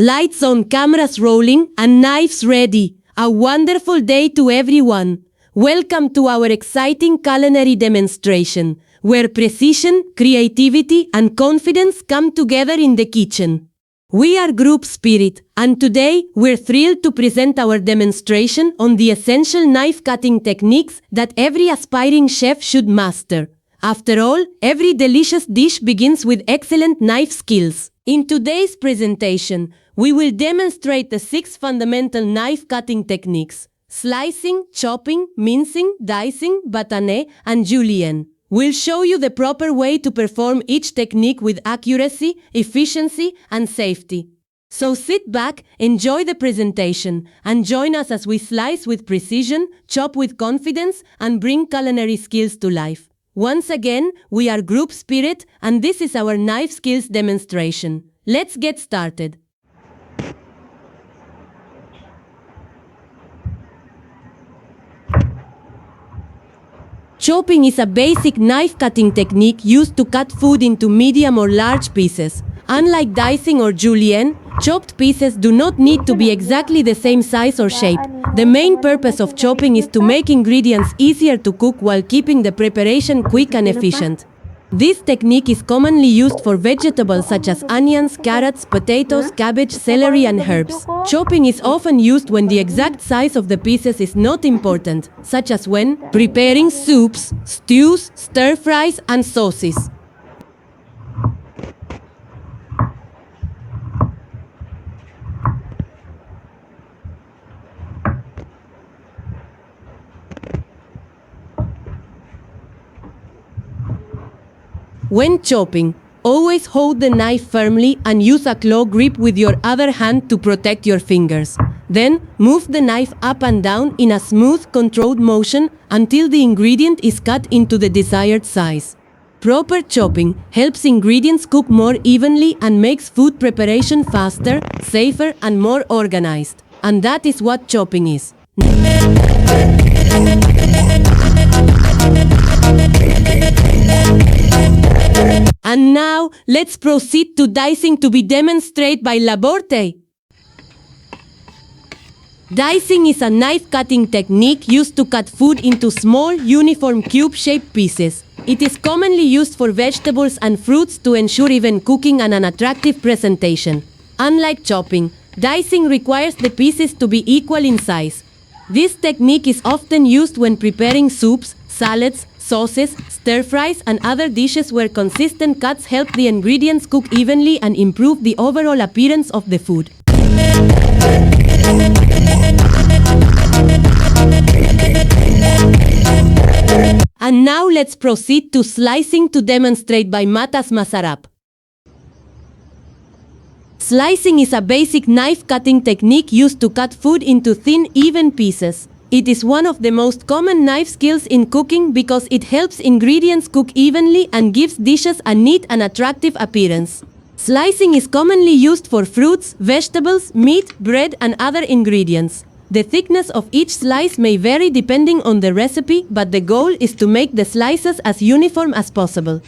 Lights on, cameras rolling, and knives ready. A wonderful day to everyone. Welcome to our exciting culinary demonstration, where precision, creativity, and confidence come together in the kitchen. We are Group Spirit, and today we're thrilled to present our demonstration on the essential knife-cutting techniques that every aspiring chef should master. After all, every delicious dish begins with excellent knife skills. In today's presentation, we will demonstrate the 6 fundamental knife-cutting techniques: slicing, chopping, mincing, dicing, batonnet, and julienne. We'll show you the proper way to perform each technique with accuracy, efficiency, and safety. So sit back, enjoy the presentation, and join us as we slice with precision, chop with confidence, and bring culinary skills to life. Once again, we are Group Spirit, and this is our knife skills demonstration. Let's get started. Chopping is a basic knife-cutting technique used to cut food into medium or large pieces. Unlike dicing or julienne, chopped pieces do not need to be exactly the same size or shape. The main purpose of chopping is to make ingredients easier to cook while keeping the preparation quick and efficient. This technique is commonly used for vegetables such as onions, carrots, potatoes, cabbage, celery, and herbs. Chopping is often used when the exact size of the pieces is not important, such as when preparing soups, stews, stir-fries, and sauces. When chopping, always hold the knife firmly and use a claw grip with your other hand to protect your fingers. Then, move the knife up and down in a smooth, controlled motion until the ingredient is cut into the desired size. Proper chopping helps ingredients cook more evenly and makes food preparation faster, safer, and more organized. And that is what chopping is. And now, let's proceed to dicing to be demonstrated by Laborte. Dicing is a knife-cutting technique used to cut food into small, uniform cube-shaped pieces. It is commonly used for vegetables and fruits to ensure even cooking and an attractive presentation. Unlike chopping, dicing requires the pieces to be equal in size. This technique is often used when preparing soups, salads, sauces, stir-fries, and other dishes where consistent cuts help the ingredients cook evenly and improve the overall appearance of the food. And now let's proceed to slicing to demonstrate by Matas Masarap. Slicing is a basic knife-cutting technique used to cut food into thin, even pieces. It is one of the most common knife skills in cooking because it helps ingredients cook evenly and gives dishes a neat and attractive appearance. Slicing is commonly used for fruits, vegetables, meat, bread, and other ingredients. The thickness of each slice may vary depending on the recipe, but the goal is to make the slices as uniform as possible.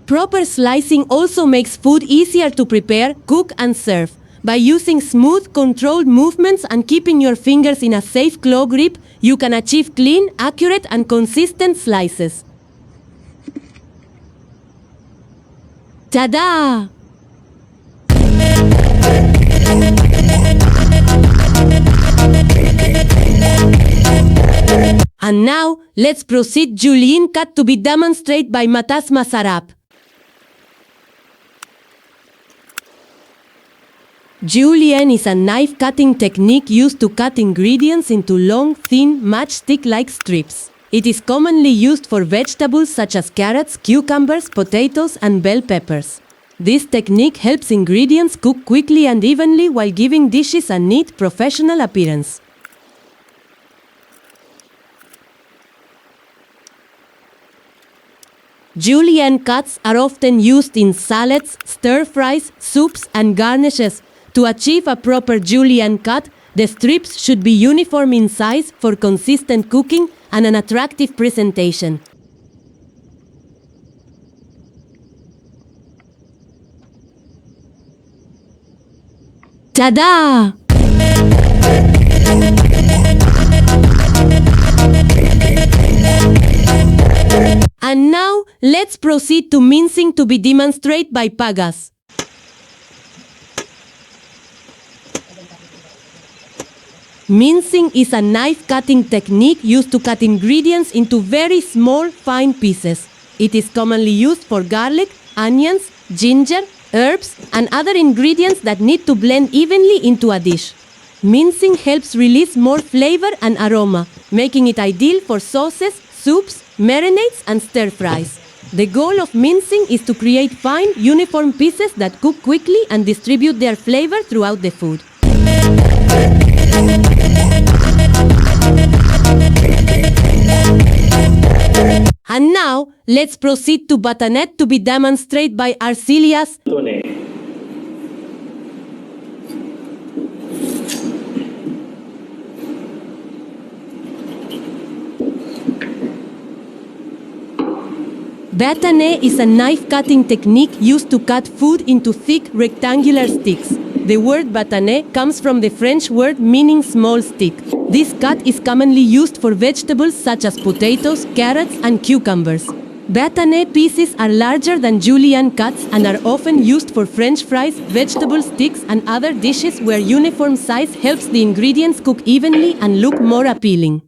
Proper slicing also makes food easier to prepare, cook, and serve. By using smooth, controlled movements and keeping your fingers in a safe claw grip, you can achieve clean, accurate, and consistent slices. Ta-da! And now, let's proceed Julienne cut to be demonstrated by Matas Masarap. Julienne is a knife-cutting technique used to cut ingredients into long, thin, matchstick-like strips. It is commonly used for vegetables such as carrots, cucumbers, potatoes, and bell peppers. This technique helps ingredients cook quickly and evenly while giving dishes a neat, professional appearance. Julienne cuts are often used in salads, stir-fries, soups, and garnishes. To achieve a proper julienne cut, the strips should be uniform in size for consistent cooking and an attractive presentation. Ta-da! And now, let's proceed to mincing to be demonstrated by Pagas. Mincing is a knife-cutting technique used to cut ingredients into very small, fine pieces. It is commonly used for garlic, onions, ginger, herbs, and other ingredients that need to blend evenly into a dish. Mincing helps release more flavor and aroma, making it ideal for sauces, soups, marinades, and stir-fries. The goal of mincing is to create fine, uniform pieces that cook quickly and distribute their flavor throughout the food. And now, let's proceed to Batonnet to be demonstrated by Arcelias. Batonnet is a knife-cutting technique used to cut food into thick, rectangular sticks. The word batonnet comes from the French word meaning small stick. This cut is commonly used for vegetables such as potatoes, carrots, and cucumbers. Batonnet pieces are larger than julienne cuts and are often used for French fries, vegetable sticks, and other dishes where uniform size helps the ingredients cook evenly and look more appealing.